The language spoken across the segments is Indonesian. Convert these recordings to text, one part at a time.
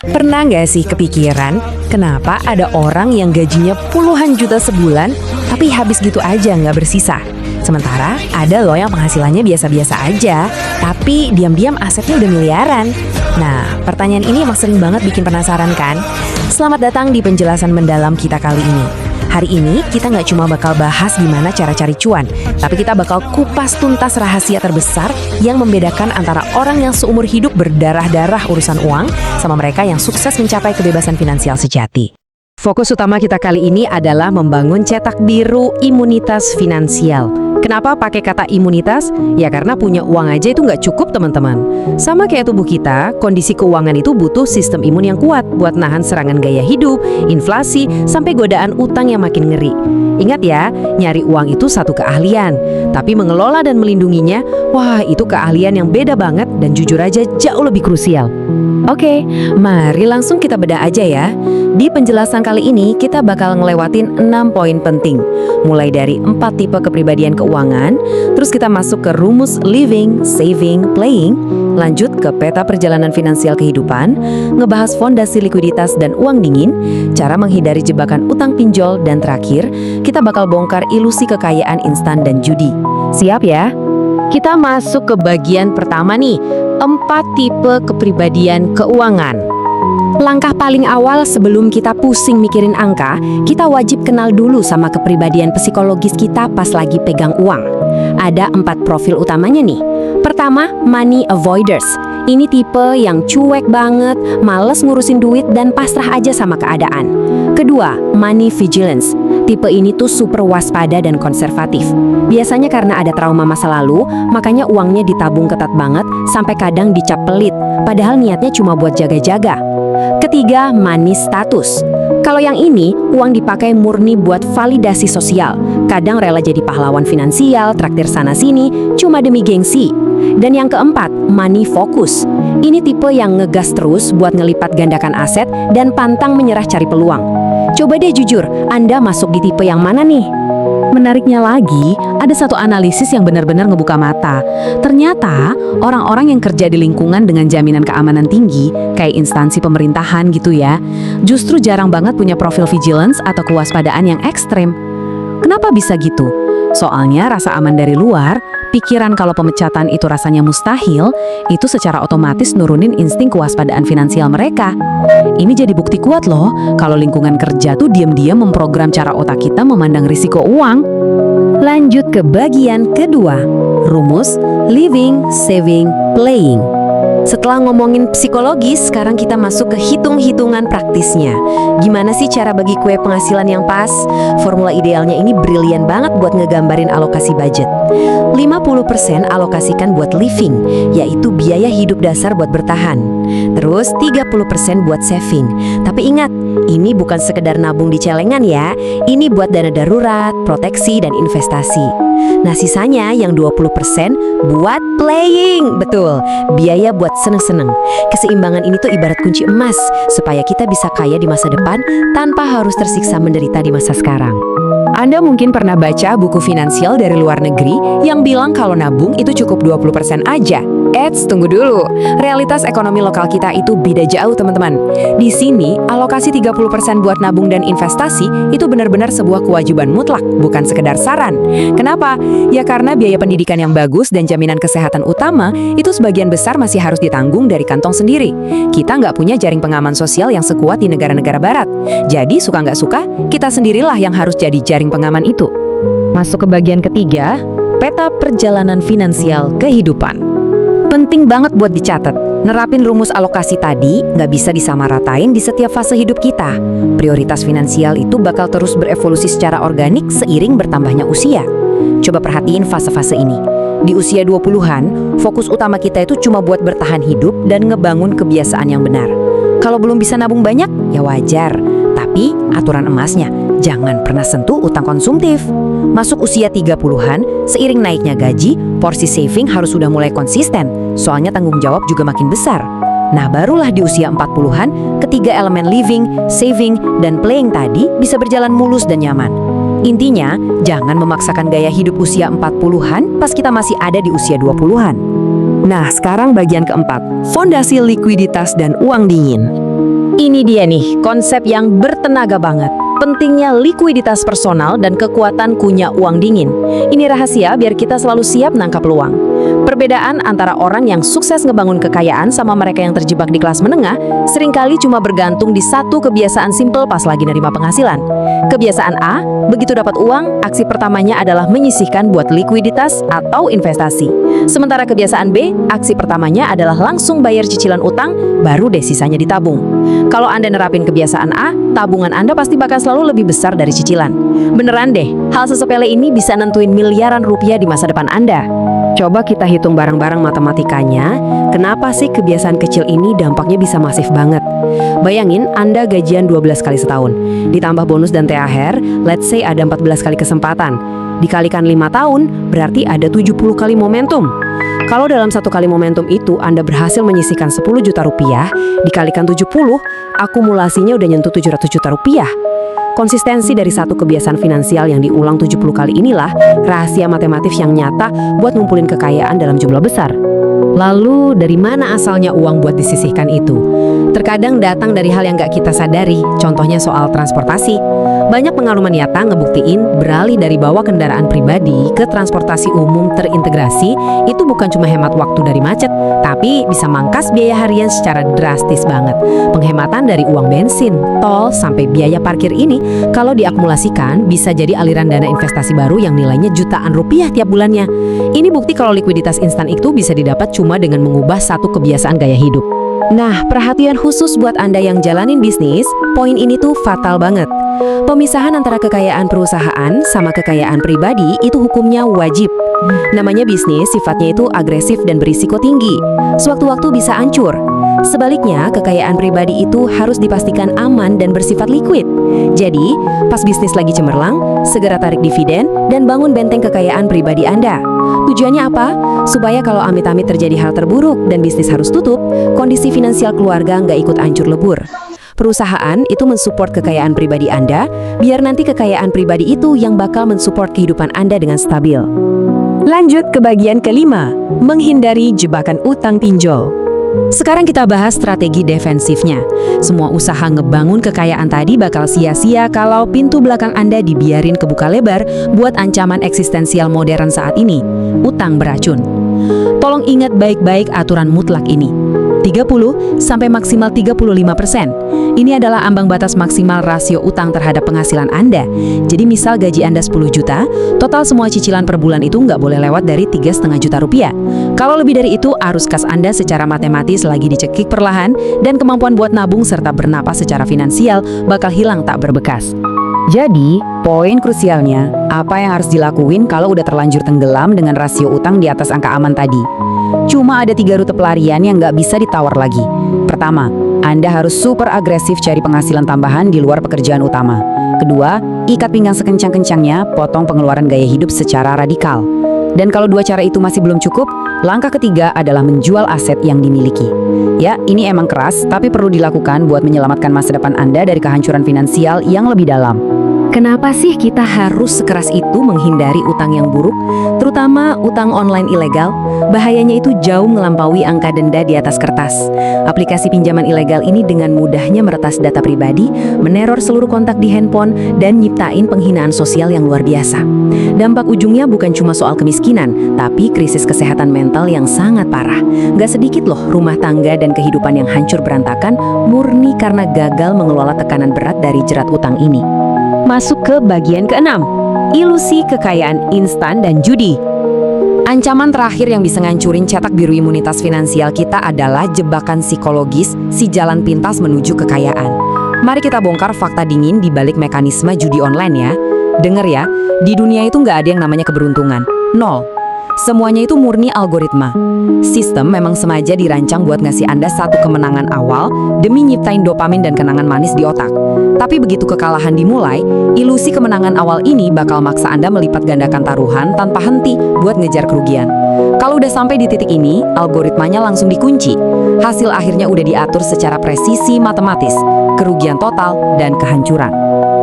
Pernah nggak sih kepikiran kenapa ada orang yang gajinya puluhan juta sebulan tapi habis gitu aja nggak bersisa? Sementara ada loh yang penghasilannya biasa-biasa aja tapi diam-diam asetnya udah miliaran. Nah, pertanyaan ini emang sering banget bikin penasaran kan? Selamat datang di penjelasan mendalam kita kali ini. Hari ini kita nggak cuma bakal bahas gimana cara cari cuan, tapi kita bakal kupas tuntas rahasia terbesar yang membedakan antara orang yang seumur hidup berdarah-darah urusan uang sama mereka yang sukses mencapai kebebasan finansial sejati. Fokus utama kita kali ini adalah membangun cetak biru imunitas finansial. Kenapa pakai kata imunitas? Ya karena punya uang aja itu nggak cukup teman-teman. Sama kayak tubuh kita, kondisi keuangan itu butuh sistem imun yang kuat buat nahan serangan gaya hidup, inflasi, sampai godaan utang yang makin ngeri. Ingat ya, nyari uang itu satu keahlian. Tapi mengelola dan melindunginya, wah itu keahlian yang beda banget dan jujur aja jauh lebih krusial. Oke, mari langsung kita bedah aja ya. Di penjelasan kali ini kita bakal ngelewatin 6 poin penting. Mulai dari 4 tipe kepribadian keuangan, terus kita masuk ke rumus living, saving, playing, lanjut ke peta perjalanan finansial kehidupan, ngebahas fondasi likuiditas dan uang dingin, cara menghindari jebakan utang pinjol, dan terakhir, kita bakal bongkar ilusi kekayaan instan dan judi. Siap ya? Kita masuk ke bagian pertama nih, 4 tipe kepribadian keuangan. Langkah paling awal sebelum kita pusing mikirin angka, kita wajib kenal dulu sama kepribadian psikologis kita pas lagi pegang uang. Ada 4 profil utamanya nih. Pertama, money avoiders. Ini tipe yang cuek banget, males ngurusin duit dan pasrah aja sama keadaan. Kedua, money vigilance. Tipe ini tuh super waspada dan konservatif. Biasanya karena ada trauma masa lalu, makanya uangnya ditabung ketat banget sampai kadang dicap pelit, padahal niatnya cuma buat jaga-jaga. Ketiga, money status. Kalau yang ini, uang dipakai murni buat validasi sosial. Kadang rela jadi pahlawan finansial, traktir sana-sini, cuma demi gengsi. Dan yang keempat, money focus. Ini tipe yang ngegas terus buat ngelipat gandakan aset dan pantang menyerah cari peluang. Coba deh jujur, Anda masuk di tipe yang mana nih? Menariknya lagi, ada satu analisis yang benar-benar ngebuka mata. Ternyata, orang-orang yang kerja di lingkungan dengan jaminan keamanan tinggi, kayak instansi pemerintahan gitu ya, justru jarang banget punya profil vigilance atau kewaspadaan yang ekstrem. Kenapa bisa gitu? Soalnya rasa aman dari luar, pikiran kalau pemecatan itu rasanya mustahil, itu secara otomatis nurunin insting kewaspadaan finansial mereka. Ini jadi bukti kuat loh, kalau lingkungan kerja tuh diam-diam memprogram cara otak kita memandang risiko uang. Lanjut ke bagian kedua, rumus living, saving, playing. Setelah ngomongin psikologis, sekarang kita masuk ke hitung-hitungan praktisnya. Gimana sih cara bagi kue penghasilan yang pas? Formula idealnya ini brilian banget buat ngegambarin alokasi budget. 50% alokasikan buat living, yaitu biaya hidup dasar buat bertahan. Terus 30% buat saving. Tapi ingat, ini bukan sekedar nabung di celengan ya. Ini buat dana darurat, proteksi, dan investasi. Nah sisanya yang 20% buat playing. Betul, biaya buat seneng-seneng. Keseimbangan ini tuh ibarat kunci emas supaya kita bisa kaya di masa depan tanpa harus tersiksa menderita di masa sekarang. Anda mungkin pernah baca buku finansial dari luar negeri yang bilang kalau nabung itu cukup 20% aja. Eits, tunggu dulu. Realitas ekonomi lokal kita itu beda jauh, teman-teman. Di sini, alokasi 30% buat nabung dan investasi itu benar-benar sebuah kewajiban mutlak, bukan sekedar saran. Kenapa? Ya karena biaya pendidikan yang bagus dan jaminan kesehatan utama itu sebagian besar masih harus ditanggung dari kantong sendiri. Kita nggak punya jaring pengaman sosial yang sekuat di negara-negara barat. Jadi, suka nggak suka, kita sendirilah yang harus jadi jaring pengaman itu. Masuk ke bagian ketiga, peta perjalanan finansial kehidupan. Penting banget buat dicatat. Nerapin rumus alokasi tadi nggak bisa disamaratain di setiap fase hidup kita. Prioritas finansial itu bakal terus berevolusi secara organik seiring bertambahnya usia. Coba perhatiin fase-fase ini. Di usia 20-an, fokus utama kita itu cuma buat bertahan hidup dan ngebangun kebiasaan yang benar. Kalau belum bisa nabung banyak, ya wajar. Tapi aturan emasnya, jangan pernah sentuh utang konsumtif. Masuk usia 30-an, seiring naiknya gaji, porsi saving harus sudah mulai konsisten, soalnya tanggung jawab juga makin besar. Nah, barulah di usia 40-an, ketiga elemen living, saving, dan playing tadi bisa berjalan mulus dan nyaman. Intinya, jangan memaksakan gaya hidup usia 40-an pas kita masih ada di usia 20-an. Nah, sekarang bagian keempat, fondasi likuiditas dan uang dingin. Ini dia nih, konsep yang bertenaga banget. Pentingnya likuiditas personal dan kekuatan kunyah uang dingin. Ini rahasia biar kita selalu siap nangkap peluang. Perbedaan antara orang yang sukses ngebangun kekayaan sama mereka yang terjebak di kelas menengah seringkali cuma bergantung di satu kebiasaan simpel pas lagi nerima penghasilan. Kebiasaan A, begitu dapat uang, aksi pertamanya adalah menyisihkan buat likuiditas atau investasi. Sementara kebiasaan B, aksi pertamanya adalah langsung bayar cicilan utang, baru deh sisanya ditabung. Kalau Anda nerapin kebiasaan A, tabungan Anda pasti bakal selalu lebih besar dari cicilan. Beneran deh, hal sesepele ini bisa nentuin miliaran rupiah di masa depan Anda. Coba kita hitung bareng-bareng matematikanya, kenapa sih kebiasaan kecil ini dampaknya bisa masif banget? Bayangin Anda gajian 12 kali setahun, ditambah bonus dan THR, let's say ada 14 kali kesempatan. Dikalikan 5 tahun, berarti ada 70 kali momentum. Kalau dalam satu kali momentum itu Anda berhasil menyisihkan 10 juta rupiah, dikalikan 70, akumulasinya udah nyentuh 700 juta rupiah. Konsistensi dari satu kebiasaan finansial yang diulang 70 kali inilah rahasia matematis yang nyata buat ngumpulin kekayaan dalam jumlah besar. Lalu, dari mana asalnya uang buat disisihkan itu? Terkadang datang dari hal yang gak kita sadari, contohnya soal transportasi. Banyak pengalaman nyata ngebuktiin beralih dari bawa kendaraan pribadi ke transportasi umum terintegrasi itu bukan cuma hemat waktu dari macet, tapi bisa mangkas biaya harian secara drastis banget. Penghematan dari uang bensin, tol, sampai biaya parkir ini kalau diakumulasikan bisa jadi aliran dana investasi baru yang nilainya jutaan rupiah tiap bulannya. Ini bukti kalau likuiditas instan itu bisa didapat cuma dengan mengubah satu kebiasaan gaya hidup. Nah, perhatian khusus buat Anda yang jalanin bisnis, poin ini tuh fatal banget. Pemisahan antara kekayaan perusahaan sama kekayaan pribadi itu hukumnya wajib. Namanya bisnis, sifatnya itu agresif dan berisiko tinggi. Sewaktu-waktu bisa hancur. Sebaliknya, kekayaan pribadi itu harus dipastikan aman dan bersifat liquid. Jadi, pas bisnis lagi cemerlang, segera tarik dividen dan bangun benteng kekayaan pribadi Anda. Tujuannya apa? Supaya kalau amit-amit terjadi hal terburuk dan bisnis harus tutup, kondisi finansial keluarga nggak ikut hancur lebur. Perusahaan itu mensupport kekayaan pribadi Anda, biar nanti kekayaan pribadi itu yang bakal mensupport kehidupan Anda dengan stabil. Lanjut ke bagian kelima, menghindari jebakan utang pinjol. Sekarang kita bahas strategi defensifnya. Semua usaha ngebangun kekayaan tadi bakal sia-sia kalau pintu belakang Anda dibiarin kebuka lebar buat ancaman eksistensial modern saat ini, utang beracun. Tolong ingat baik-baik aturan mutlak ini. 30 sampai maksimal 35%. Ini adalah ambang batas maksimal rasio utang terhadap penghasilan Anda. Jadi misal gaji Anda 10 juta, total semua cicilan per bulan itu nggak boleh lewat dari 3,5 juta rupiah. Kalau lebih dari itu, arus kas Anda secara matematis lagi dicekik perlahan dan kemampuan buat nabung serta bernapas secara finansial bakal hilang tak berbekas. Jadi, poin krusialnya, apa yang harus dilakuin kalau udah terlanjur tenggelam dengan rasio utang di atas angka aman tadi? Cuma ada 3 rute pelarian yang nggak bisa ditawar lagi. Pertama, Anda harus super agresif cari penghasilan tambahan di luar pekerjaan utama. Kedua, ikat pinggang sekencang-kencangnya, potong pengeluaran gaya hidup secara radikal. Dan kalau 2 cara itu masih belum cukup, langkah ketiga adalah menjual aset yang dimiliki. Ya, ini emang keras, tapi perlu dilakukan buat menyelamatkan masa depan Anda dari kehancuran finansial yang lebih dalam. Kenapa sih kita harus sekeras itu menghindari utang yang buruk, terutama utang online ilegal? Bahayanya itu jauh melampaui angka denda di atas kertas. Aplikasi pinjaman ilegal ini dengan mudahnya meretas data pribadi, meneror seluruh kontak di handphone, dan nyiptain penghinaan sosial yang luar biasa. Dampak ujungnya bukan cuma soal kemiskinan, tapi krisis kesehatan mental yang sangat parah. Gak sedikit loh rumah tangga dan kehidupan yang hancur berantakan murni karena gagal mengelola tekanan berat dari jerat utang ini. Masuk ke bagian keenam, ilusi kekayaan instan dan judi. Ancaman terakhir yang bisa ngancurin cetak biru imunitas finansial kita adalah jebakan psikologis si jalan pintas menuju kekayaan. Mari kita bongkar fakta dingin di balik mekanisme judi online ya. Dengar ya, di dunia itu nggak ada yang namanya keberuntungan. Nol. Semuanya itu murni algoritma. Sistem memang sengaja dirancang buat ngasih Anda satu kemenangan awal demi nyiptain dopamin dan kenangan manis di otak. Tapi begitu kekalahan dimulai, ilusi kemenangan awal ini bakal maksa Anda melipat gandakan taruhan tanpa henti buat ngejar kerugian. Kalau udah sampai di titik ini, algoritmanya langsung dikunci. Hasil akhirnya udah diatur secara presisi matematis, kerugian total dan kehancuran.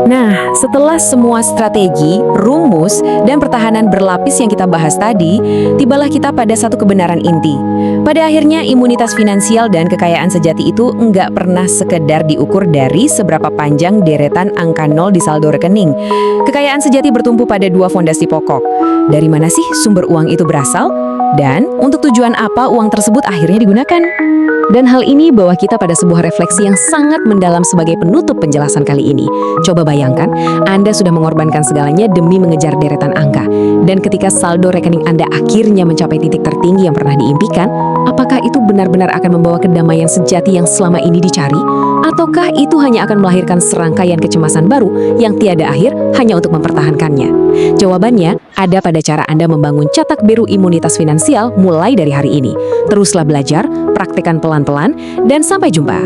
Nah, setelah semua strategi, rumus, dan pertahanan berlapis yang kita bahas tadi, tibalah kita pada satu kebenaran inti. Pada akhirnya, imunitas finansial dan kekayaan sejati itu nggak pernah sekedar diukur dari seberapa panjang deretan angka nol di saldo rekening. Kekayaan sejati bertumpu pada dua fondasi pokok. Dari mana sih sumber uang itu berasal? Dan untuk tujuan apa uang tersebut akhirnya digunakan? Dan hal ini bawa kita pada sebuah refleksi yang sangat mendalam sebagai penutup penjelasan kali ini. Coba bayangkan, Anda sudah mengorbankan segalanya demi mengejar deretan angka. Dan ketika saldo rekening Anda akhirnya mencapai titik tertinggi yang pernah diimpikan, apakah itu benar-benar akan membawa kedamaian sejati yang selama ini dicari? Ataukah itu hanya akan melahirkan serangkaian kecemasan baru yang tiada akhir hanya untuk mempertahankannya? Jawabannya ada pada cara Anda membangun cetak biru imunitas finansial mulai dari hari ini. Teruslah belajar, praktikkan pelan-pelan, dan sampai jumpa.